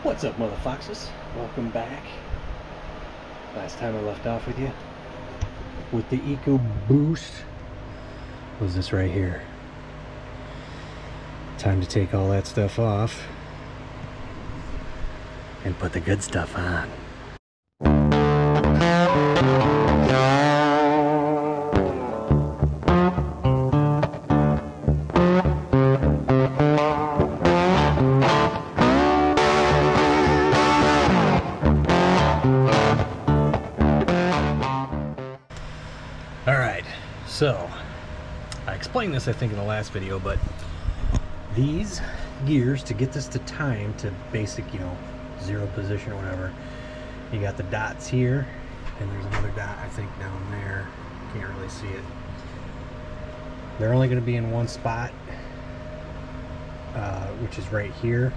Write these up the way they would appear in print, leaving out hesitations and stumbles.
What's up, motherfoxes? Welcome back. Last time I left off with you with the Ecoboost was this right here. Time to take all that stuff off and put the good stuff on. Alright, so I explained this I think in the last video, but these gears, to get this to time to basic, zero position or whatever, you got the dots here, and there's another dot I think down there, can't really see it. They're only going to be in one spot, which is right here,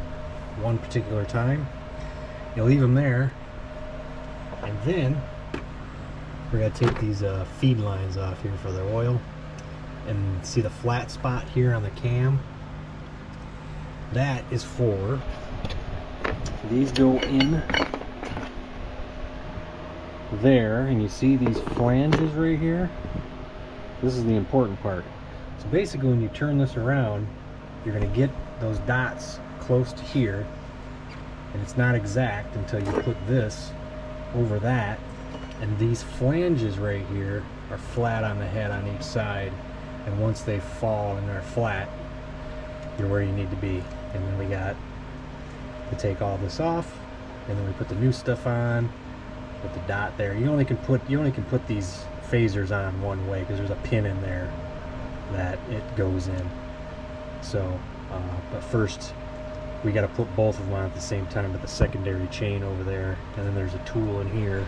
one particular time. You leave them there, and then we're going to take these feed lines off here for the oil, and see the flat spot here on the cam. That is for, these go in there, and you see these flanges right here. This is the important part. So basically when you turn this around, you're going to get those dots close to here, and it's not exact until you put this over that. And these flanges right here are flat on the head on each side, and once they fall and they're flat, you're where you need to be. And then we got to take all this off, and then we put the new stuff on with the dot there. You only can put these phasers on one way because there's a pin in there that it goes in. So but first we got to put both of them on at the same time with the secondary chain over there, and then there's a tool in here.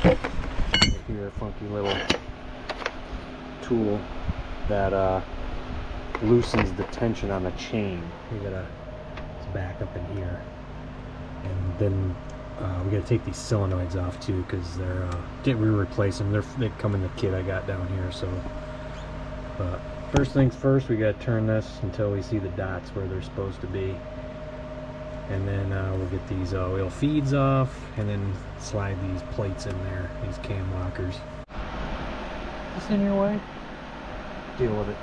Here, a funky little tool that loosens the tension on the chain. We gotta, it's back up in here, and then we gotta take these solenoids off too, because they're we replace them. They come in the kit I got down here. So, but first things first, we gotta turn this until we see the dots where they're supposed to be. And then we'll get these oil feeds off, and then slide these plates in there, these cam lockers. Is this in your way? Deal with it.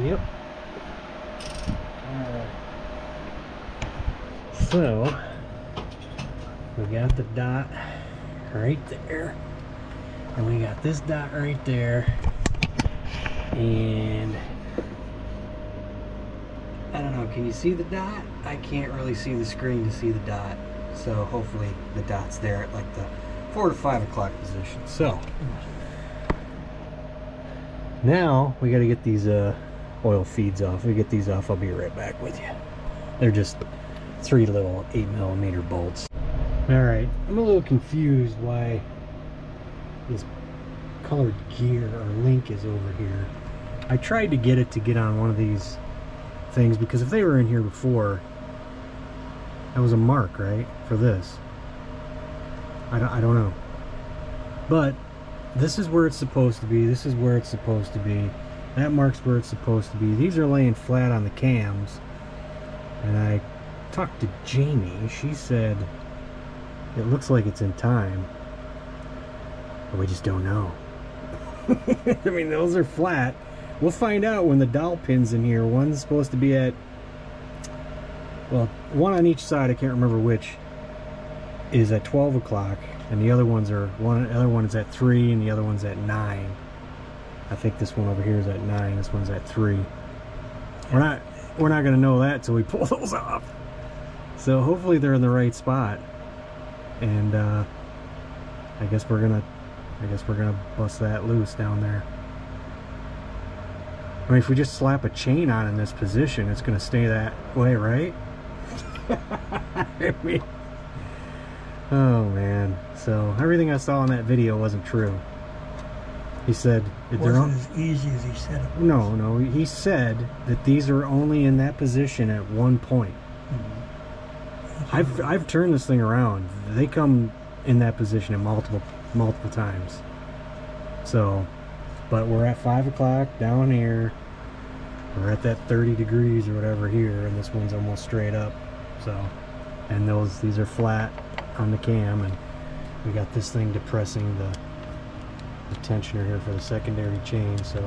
Yep. Alright. So, we got the dot right there. And we got this dot right there, and I don't know, can you see the dot? I can't really see the screen to see the dot, so hopefully the dot's there at like the 4 to 5 o'clock position. So now we got to get these oil feeds off. We get these off, I'll be right back with you. They're just 3 little 8mm bolts. Alright, I'm a little confused why this colored gear or link is over here. I tried to get it to get on one of these things, because if they were in here before, that was a mark, right, for this. I don't know, but this is where it's supposed to be. This is where it's supposed to be. That marks where it's supposed to be. These are laying flat on the cams, and I talked to Jamie. She said it looks like it's in time, but we just don't know. I mean, those are flat. We'll find out when the dowel pin's in here. One's supposed to be at, well, one on each side, I can't remember which, is at 12 o'clock, and the other ones are, the other one is at 3, and the other one's at 9. I think this one over here is at 9, this one's at 3. We're not gonna know that till we pull those off. So hopefully they're in the right spot, and I guess we're gonna bust that loose down there. I mean, if we just slap a chain on in this position, it's gonna stay that way, right? I mean, oh man. So everything I saw in that video wasn't true. He said it wasn't as easy as he said it was. No, he said that these are only in that position at one point. I've turned this thing around. They come in that position in multiple times. So, but we're at 5 o'clock down here. We're at that 30 degrees or whatever here, and this one's almost straight up. So, and these are flat on the cam, and we got this thing depressing the tensioner here for the secondary chain. So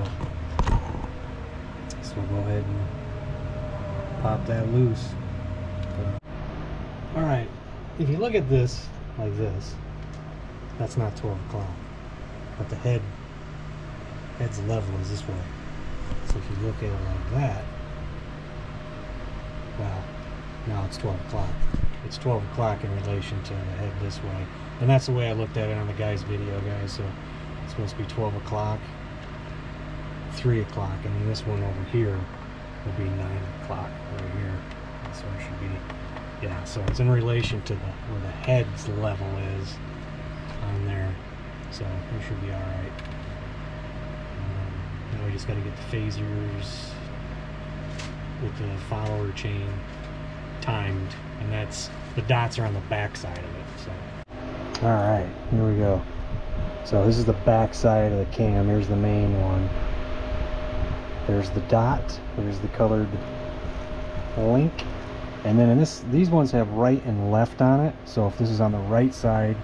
we'll go ahead and pop that loose. All right, if you look at this like this, that's not 12 o'clock, but the head's level is this way. So if you look at it like that, well, now it's 12 o'clock. It's 12 o'clock in relation to the head this way. And that's the way I looked at it on the guy's video, guys. So it's supposed to be 12 o'clock, 3 o'clock, and then this one over here will be 9 o'clock right here. So it should be, yeah, so it's in relation to where the head's level is on there. So we should be all right. Now we just got to get the phasers with the follower chain timed, and that's, the dots are on the back side of it. So all right, here we go. So this is the back side of the cam. Here's the main one. There's the dot, there's the colored link, and then in these ones have right and left on it. So if this is on the right side,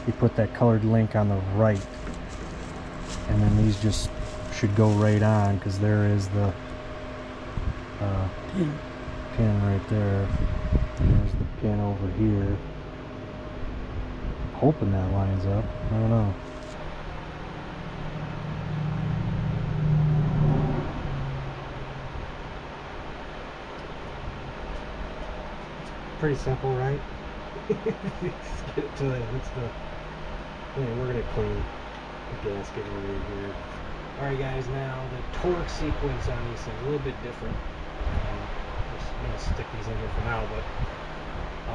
you put that colored link on the right, and then these just should go right on, because there is the pin right there. There's the pin over here. Hoping that lines up. I don't know. Pretty simple, right? Let's get it to that. We're gonna clean the gasket over here. Alright guys, now the torque sequence on these things a little bit different. Just gonna stick these in here for now, but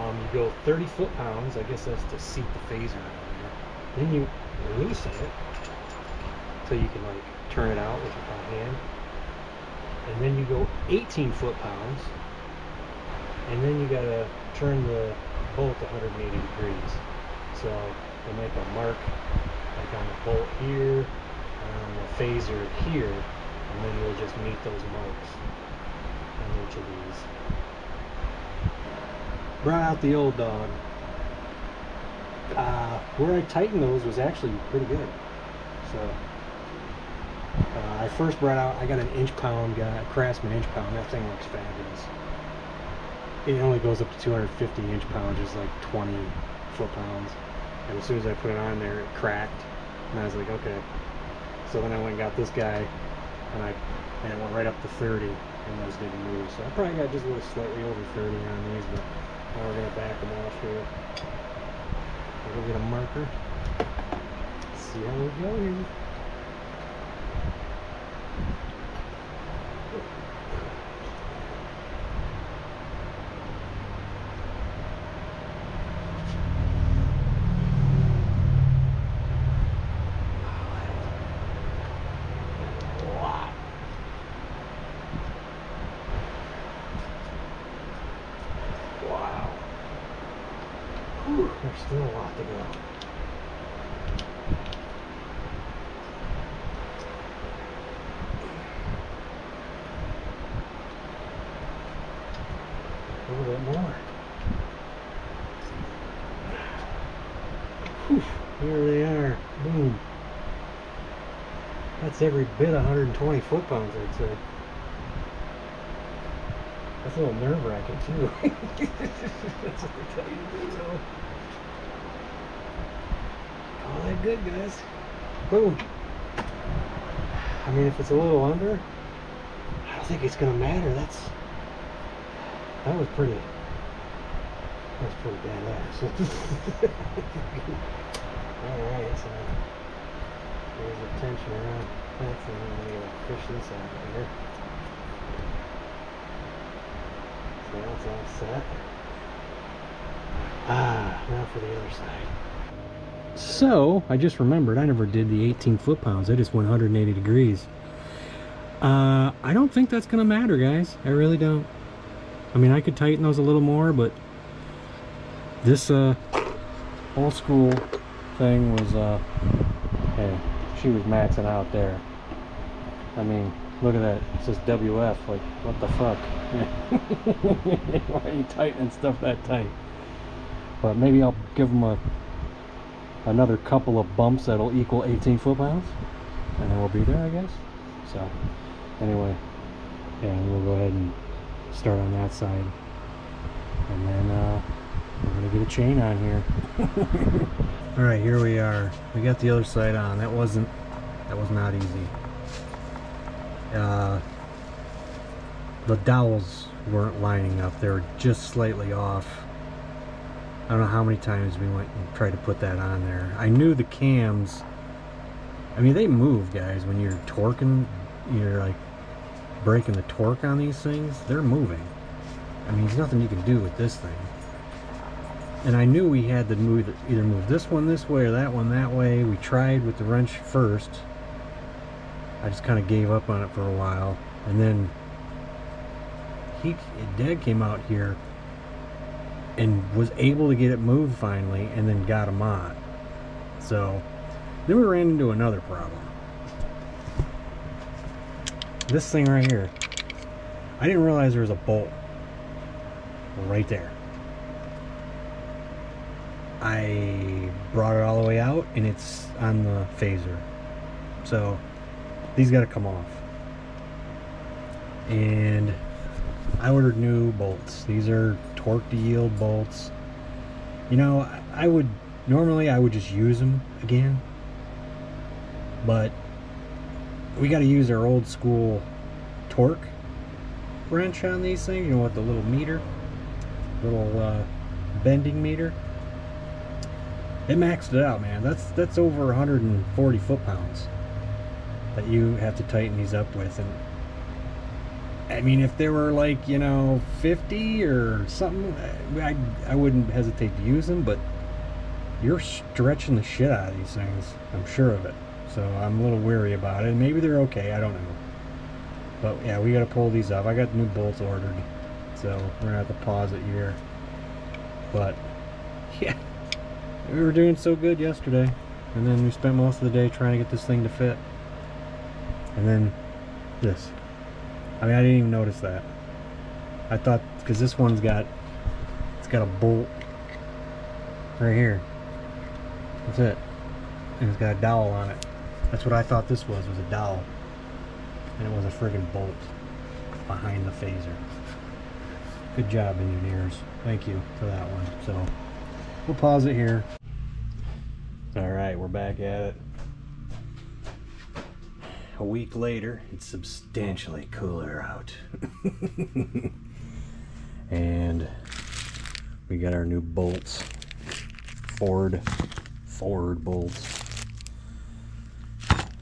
you go 30 foot-pounds. I guess that's to seat the phaser on there. Then you loosen it so you can like turn it out with your hand, and then you go 18 foot-pounds, and then you gotta turn the bolt 180 degrees. So they make a mark like on the bolt here, on the phaser here, and then you'll just meet those marks on each of these. Brought out the old dog. Where I tightened those was actually pretty good. So I first brought out, I got an inch-pound, Craftsman inch-pound. That thing looks fabulous. It only goes up to 250 inch-pounds, just like 20 foot-pounds. And as soon as I put it on there, it cracked. And I was like, okay. So then I went and got this guy, and it went right up to 30, and those didn't move. So I probably got just a little slightly over 30 on these, but now we're going to back them off here. I'll go get a marker. See how we go here. There's still a lot to go. A little bit more. Whew, here they are. Boom. That's every bit 120 foot-pounds, I'd say. That's a little nerve-wracking too. That's what they tell you to do, though. All that good, guys. Boom. I mean, if it's a little under, I don't think it's gonna matter. That was pretty badass. Alright, so there's the tension around. That's the one we gotta push this out of here. So that's all set. Now for the other side. So, I just remembered, I never did the 18 foot-pounds. I just went 180 degrees. I don't think that's gonna matter, guys. I really don't. I mean, I could tighten those a little more, but this old school thing was, hey, she was maxing out there. I mean, look at that. It says WF. Like, what the fuck? Why are you tightening stuff that tight? But maybe I'll give them another couple of bumps that'll equal 18 foot-pounds, and then we'll be there, I guess. So, anyway, yeah, we'll go ahead and start on that side, and then we're gonna get a chain on here. All right, here we are. We got the other side on. That was not easy. The dowels weren't lining up. They were just slightly off. I don't know how many times we went and tried to put that on there. I knew the cams, I mean, they move, guys. When you're torquing, you're like breaking the torque on these things, they're moving. I mean, there's nothing you can do with this thing. And I knew we had to either move this one this way or that one that way. We tried with the wrench first. I just kind of gave up on it for a while. And then Dad came out here and was able to get it moved finally, and then got him on. So then we ran into another problem. This thing right here, I didn't realize there was a bolt right there. I brought it all the way out and it's on the phaser. So these got to come off. And I ordered new bolts. These are torque to yield bolts. You know, normally I would just use them again, but we got to use our old school torque wrench on these things. You know what, the little meter, little bending meter. It maxed it out, man. That's over 140 foot-pounds that you have to tighten these up with. And I mean, if they were like, you know, 50 or something, I wouldn't hesitate to use them, but you're stretching the shit out of these things. I'm sure of it. So I'm a little weary about it. Maybe they're okay, I don't know. But yeah, we got to pull these up. I got new bolts ordered, so we're gonna have to pause it here. But yeah, we were doing so good yesterday, and then we spent most of the day trying to get this thing to fit. And then this. I mean, I didn't even notice that. I thought, because this one's got a bolt right here. That's it. And it's got a dowel on it. That's what I thought this was a dowel. And it was a friggin' bolt behind the phaser. Good job, engineers. Thank you for that one. So we'll pause it here. All right, we're back at it. A week later, it's substantially cooler out. And we got our new bolts. Ford bolts.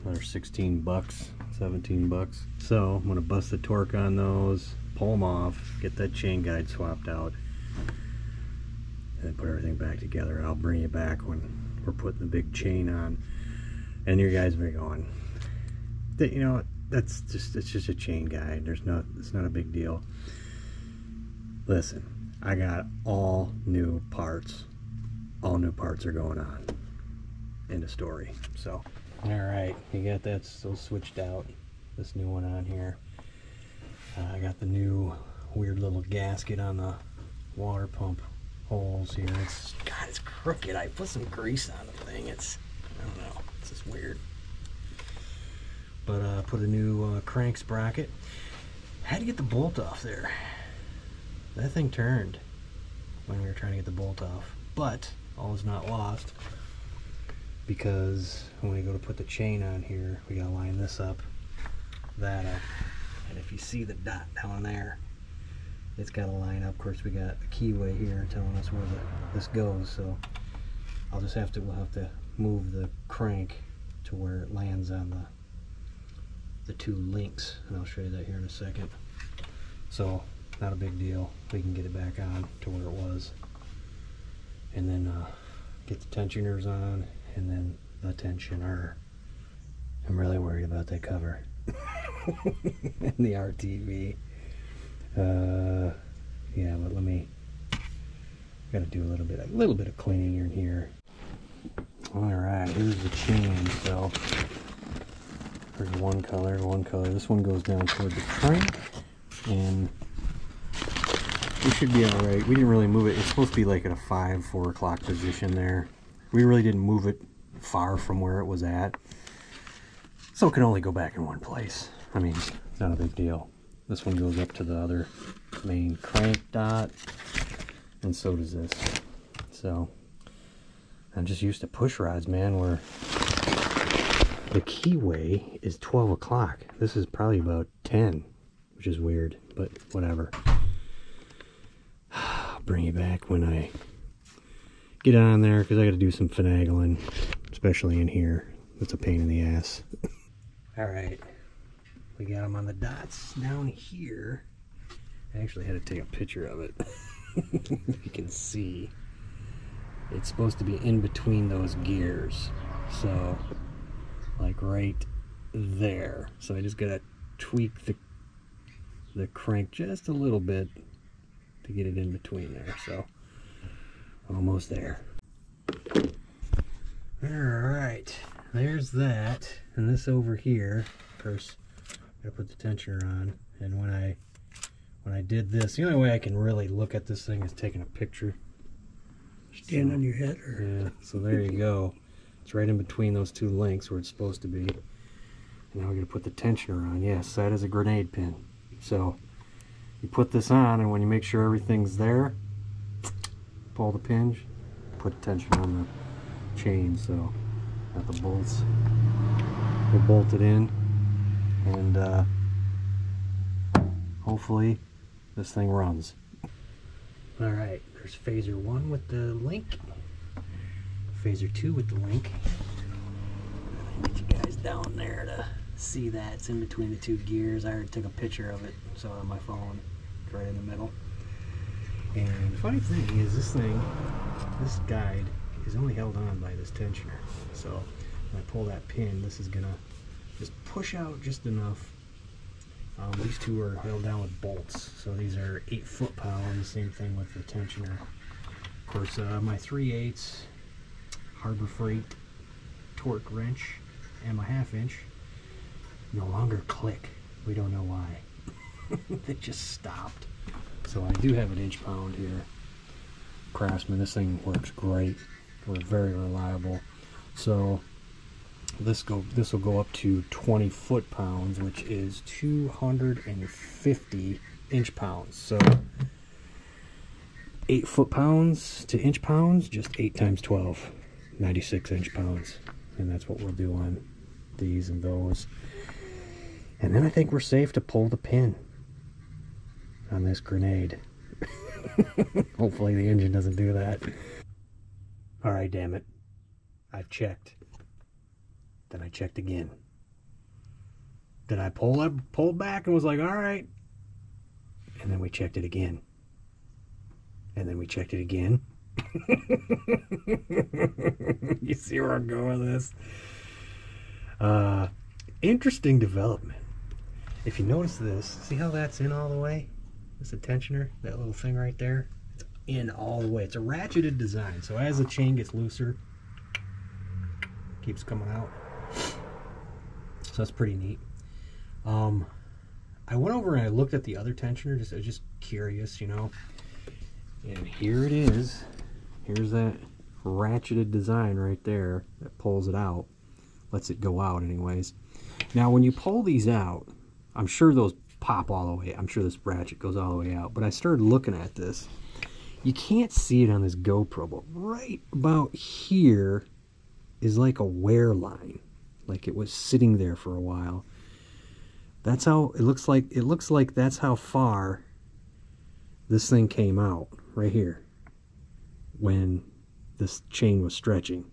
Another 16 bucks, 17 bucks. So I'm gonna bust the torque on those, pull them off, get that chain guide swapped out, and then put everything back together. And I'll bring you back when we're putting the big chain on. And you guys will be going, you know, it's just a chain guide. It's not a big deal. Listen, I got all new parts. All new parts are going on. End of story. So, all right, you got that still switched out. This new one on here. I got the new weird little gasket on the water pump holes here. God, it's crooked. I put some grease on the thing. I don't know. It's just weird. But put a new crank sprocket. Had to get the bolt off there. That thing turned when we were trying to get the bolt off. But all is not lost, because when we go to put the chain on here, we gotta line this up, that up, and if you see the dot down there, it's gotta line up. Of course, we got a keyway here telling us where this goes, so we'll have to move the crank to where it lands on the two links, and I'll show you that here in a second. So not a big deal. We can get it back on to where it was, and then get the tensioners on, and then the tensioner. I'm really worried about that cover and the RTV. Yeah, but gotta do a little bit of cleaning in here. All right, here's the chain. So There's one color, one color. This one goes down toward the crank, and we should be all right. We didn't really move it. It's supposed to be like at a 4 o'clock position there. We really didn't move it far from where it was at. So it can only go back in one place. I mean, it's not a big deal. This one goes up to the other main crank dot, and so does this. So I'm just used to push rods, man, where the keyway is 12 o'clock. This is probably about 10, which is weird, but whatever. I'll bring you back when I get on there, because I got to do some finagling, especially in here. It's a pain in the ass. All right, we got them on the dots down here. I actually had to take a picture of it. You can see it's supposed to be in between those gears, so like right there. So I just gotta tweak the crank just a little bit to get it in between there. So almost there. All right, there's that. And this over here, of course, gotta put the tensioner on. And when I did this, the only way I can really look at this thing is taking a picture. Stand on your head, or yeah. So there you go. It's right in between those two links where it's supposed to be. And now we're gonna put the tensioner on. Yes, that is a grenade pin. So you put this on, and when you make sure everything's there, pull the pinch, put tension on the chain. So got the bolts. We'll bolt it in, and hopefully this thing runs. All right, there's phaser 1 with the link, phaser 2 with the link. Get you guys down there to see that. It's in between the 2 gears. I already took a picture of it, so on my phone, it's right in the middle. And the funny thing is, this guide is only held on by this tensioner. So when I pull that pin, this is gonna just push out just enough. These two are held down with bolts, so these are 8 foot-pounds. Same thing with the tensioner. Of course, my 3/8 Harbor Freight torque wrench and my 1/2 inch no longer click. We don't know why. They just stopped. So I do have an inch-pound here. Craftsman, this thing works great. We're very reliable. So this will go up to 20 foot-pounds, which is 250 inch-pounds. So 8 foot-pounds to inch-pounds, just 8 times 12, 96 inch-pounds. And that's what we'll do on these and those. And then I think we're safe to pull the pin on this grenade. Hopefully the engine doesn't do that. All right, damn it. I've checked. Then I checked again. Then I pulled back and was like, all right. And then we checked it again. And then we checked it again. You see where I'm going with this? Interesting development. If you notice this, see how that's in all the way? This tensioner, that little thing right there, it's in all the way. It's a ratcheted design, so as the chain gets looser, it keeps coming out. So that's pretty neat. I went over and I looked at the other tensioner, I was just curious, you know. And here it is. Here's that ratcheted design right there that pulls it out. Lets it go out anyways. Now when you pull these out, I'm sure those pop all the way. I'm sure this ratchet goes all the way out. But I started looking at this. You can't see it on this GoPro, but right about here is like a wear line. Like it was sitting there for a while. That's how it looks like. It looks like that's how far this thing came out, right here, when this chain was stretching.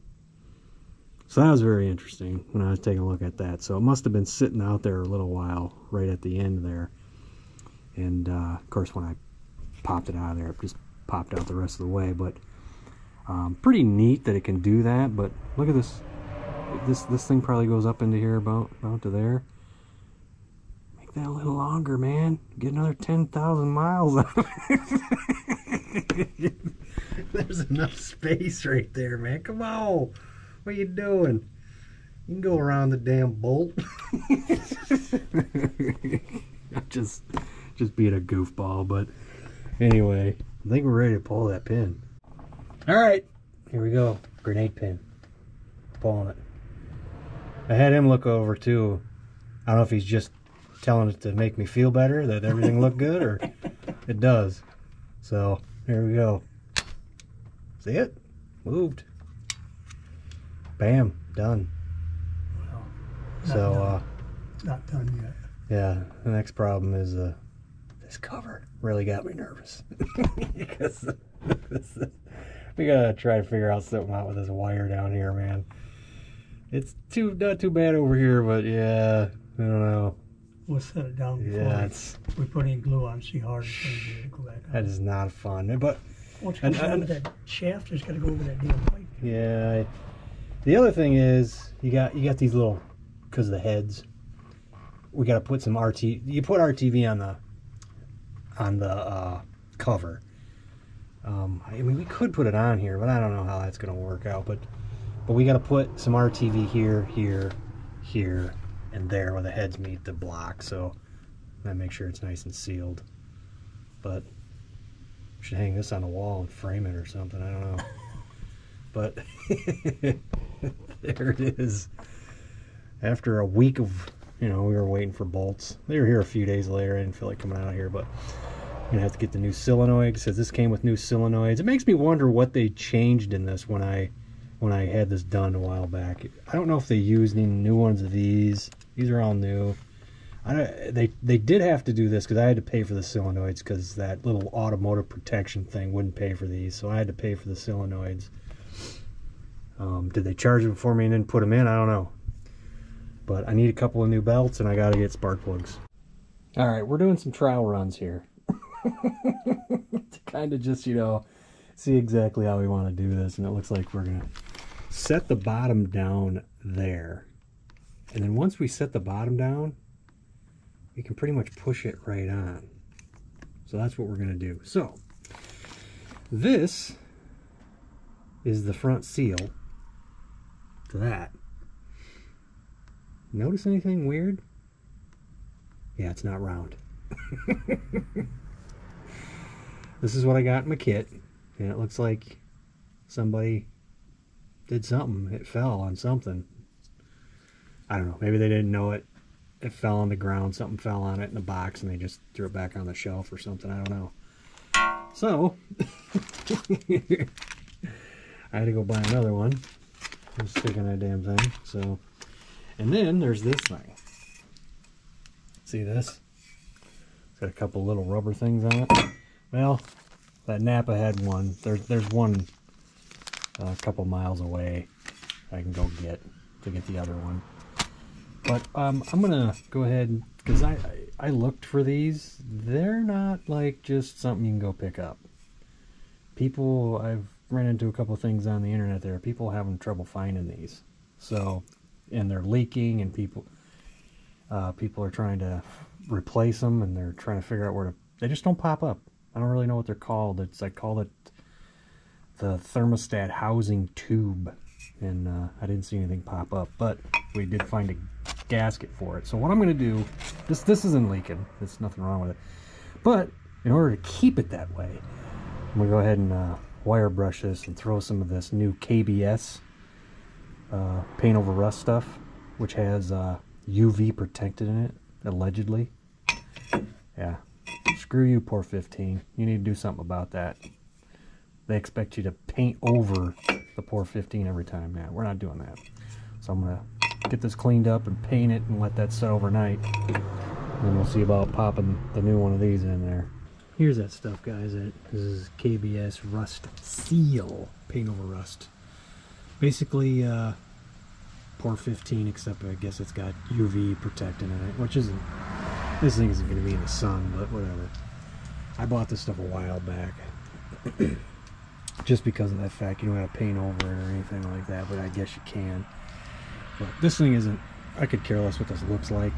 So that was very interesting when I was taking a look at that. So it must have been sitting out there a little while right at the end there. And of course when I popped it out of there, it just popped out the rest of the way. But pretty neat that it can do that. But look at this. This thing probably goes up into here about to there. Make that a little longer, man. Get another 10,000 miles out of it. There's enough space right there, man. Come on. What are you doing? You can go around the damn bolt. just being a goofball, but anyway, I think we're ready to pull that pin. All right, here we go. Grenade pin. Pulling it. I had him look over too. I don't know if he's just telling it to make me feel better that everything looked good, or it does. So here we go. See it? Moved. Bam. Done. Well, So not done yet. yeah, the next problem is this cover really got me nervous. Because we gotta try to figure out something out with this wire down here, man. It's not too bad over here, but yeah, I don't know. We'll set it down before Yeah, we put any glue on, see how hard it's going to be to go back that on. is not fun. But Once it goes down to that shaft, it's got to go over that damn pipe. yeah, the other thing is you got these little, because of the heads, we got to put some you put RTV on the cover. I mean, we could put it on here, but I don't know how that's going to work out. But we got to put some RTV here, here, and there where the heads meet the block. So that makes sure it's nice and sealed. But we should hang this on the wall and frame it or something. I don't know. But there it is. After a week of, we were waiting for bolts. They were here a few days later. I didn't feel like coming out here, but I'm gonna have to get the new solenoid. Says this came with new solenoids. It makes me wonder what they changed in this when I had this done a while back. I don't know if they used any new ones of these. These are all new. They did have to do this because I had to pay for the solenoids because that little automotive protection thing wouldn't pay for these, so I had to pay for the solenoids. Did they charge them for me and then put them in? I don't know. But I need a couple of new belts and I got to get spark plugs. All right, we're doing some trial runs here to kind of just, see exactly how we want to do this. And it looks like we're going to set the bottom down there. And then once we set the bottom down, we can pretty much push it right on. So that's what we're going to do. So this is the front seal to that. Notice anything weird? Yeah, it's not round. This is what I got in my kit, and it looks like somebody did something. It fell on something. I don't know. Maybe they didn't know it. It fell on the ground. Something fell on it in the box, and they just threw it back on the shelf or something. I don't know. So I had to go buy another one. I'm stick on that damn thing. So, and then there's this thing. See this? It's got a couple little rubber things on it. Well, that Napa had one. There's one a couple miles away I can go get to get the other one. But I'm gonna go ahead, because I looked for these. They're not like just something you can go pick up. People, I've ran into a couple things on the internet there. People having trouble finding these. So, and they're leaking, and people are trying to replace them, and they're trying to figure out where to. They just don't pop up. I don't really know what they're called. I call it the thermostat housing tube, and I didn't see anything pop up, but we did find a gasket for it. So what I'm going to do, this isn't leaking. There's nothing wrong with it. But in order to keep it that way, I'm going to go ahead and wire brush this and throw some of this new KBS paint over rust stuff, which has UV protected in it, allegedly. Yeah. Screw you, Poor 15. You need to do something about that. They expect you to paint over the Poor 15 every time. Yeah, we're not doing that. So I'm going to get this cleaned up and paint it and let that set overnight. And then we'll see about popping the new one of these in there. Here's that stuff, guys. This is KBS Rust Seal. Paint over rust. Basically, Poor 15, except I guess it's got UV protecting in it, which isn't... This thing isn't going to be in the sun, but whatever. I bought this stuff a while back. Just because of that fact, you don't have to paint over it or anything like that, but I guess you can. But this thing isn't... I could care less what this looks like.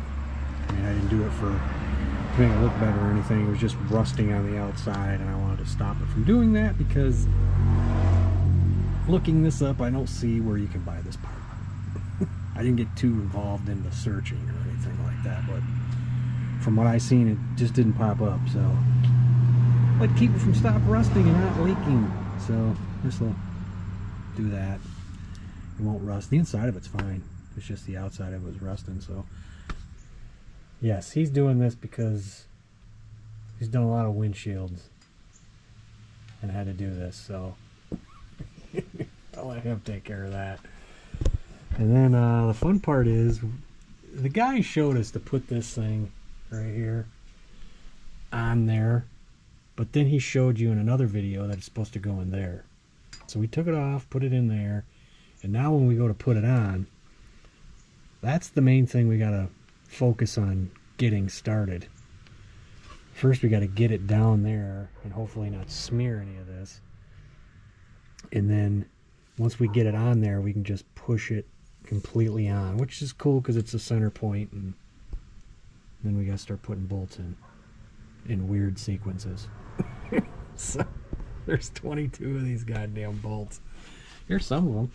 I mean, I didn't do it to make it look better or anything. It was just rusting on the outside, and I wanted to stop it from doing that because looking this up, I don't see where you can buy this part. I didn't get too involved in the searching or anything like that, but from what I seen, it just didn't pop up. So, but keep it from stop rusting and not leaking. So this will do that. It won't rust. The inside of it's fine. It's just the outside of it was rusting. So yes, he's doing this because he's done a lot of windshields and had to do this. So I'll let him take care of that. And then the fun part is, the guy showed us to put this thing right here on there, but then he showed you in another video that it's supposed to go in there. So we took it off, put it in there, and now when we go to put it on, that's the main thing we gotta focus on getting started. First we gotta get it down there and hopefully not smear any of this. And then once we get it on there, we can just push it completely on, which is cool because it's a center point, and then we gotta start putting bolts in weird sequences. So there's 22 of these goddamn bolts. Here's some of them.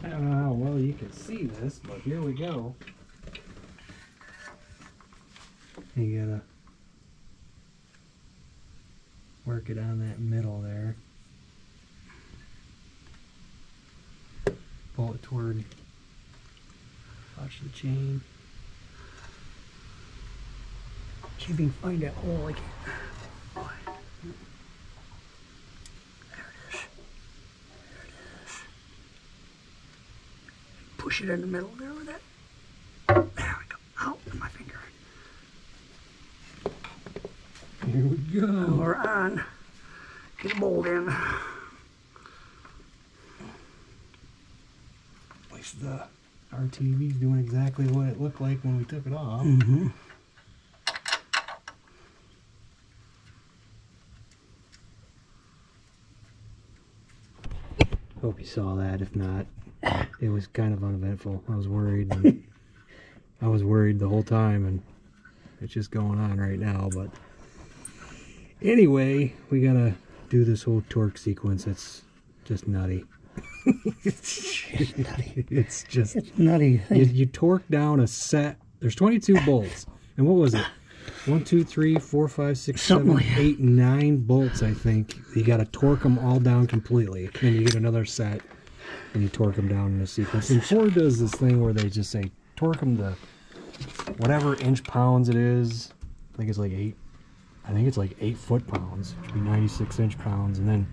I don't know how well you can see this, but here we go. You gotta work it on that middle there. Pull it toward, watch the chain. See if you can find that hole. I can't. There it is. There it is. Push it in the middle there with that. There we go. Ow, my finger. Here we go. We're on. Get a bolt in. At least the RTV's doing exactly what it looked like when we took it off. Mm-hmm. Hope you saw that. If not, it was kind of uneventful. I was worried. And I was worried the whole time, and it's just going on right now. But anyway, we gotta do this whole torque sequence. It's just nutty. It's nutty. It's just It's nutty. you torque down a set. There's 22 bolts, and what was it? 1, 2, 3, 4, 5, 6, Something 7, like 8, 9 bolts, I think. You got to torque them all down completely. Then you get another set, and you torque them down in a sequence. And Ford does this thing where they just say, torque them to whatever inch pounds it is. I think it's like 8. I think it's like 8 foot-pounds. It should be 96 inch pounds. And then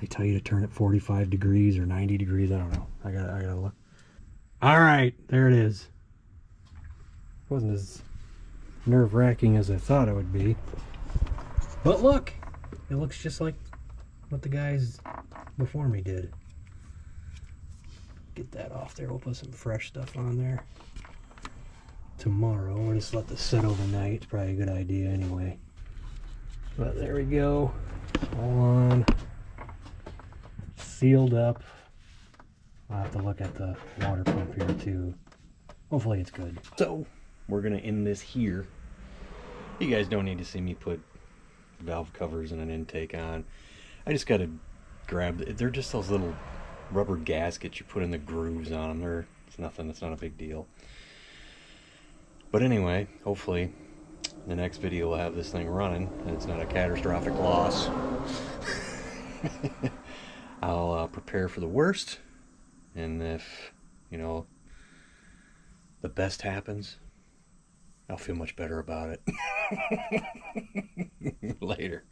they tell you to turn it 45 degrees or 90 degrees. I don't know. I gotta look. All right, there it is. It wasn't as nerve-wracking as I thought it would be, but look, it looks just like what the guys before me did. Get that off there. We'll put some fresh stuff on there tomorrow. We'll just let this sit overnight. It's probably a good idea anyway. But there we go, all on, sealed up. I'll have to look at the water pump here too. Hopefully it's good. So we're gonna end this here. You guys don't need to see me put valve covers and an intake on. I just gotta grab, they're just those little rubber gaskets you put in the grooves on them. It's nothing, it's not a big deal. But anyway, hopefully the next video will have this thing running and it's not a catastrophic loss. I'll prepare for the worst, and if, you know, the best happens, I'll feel much better about it. Later.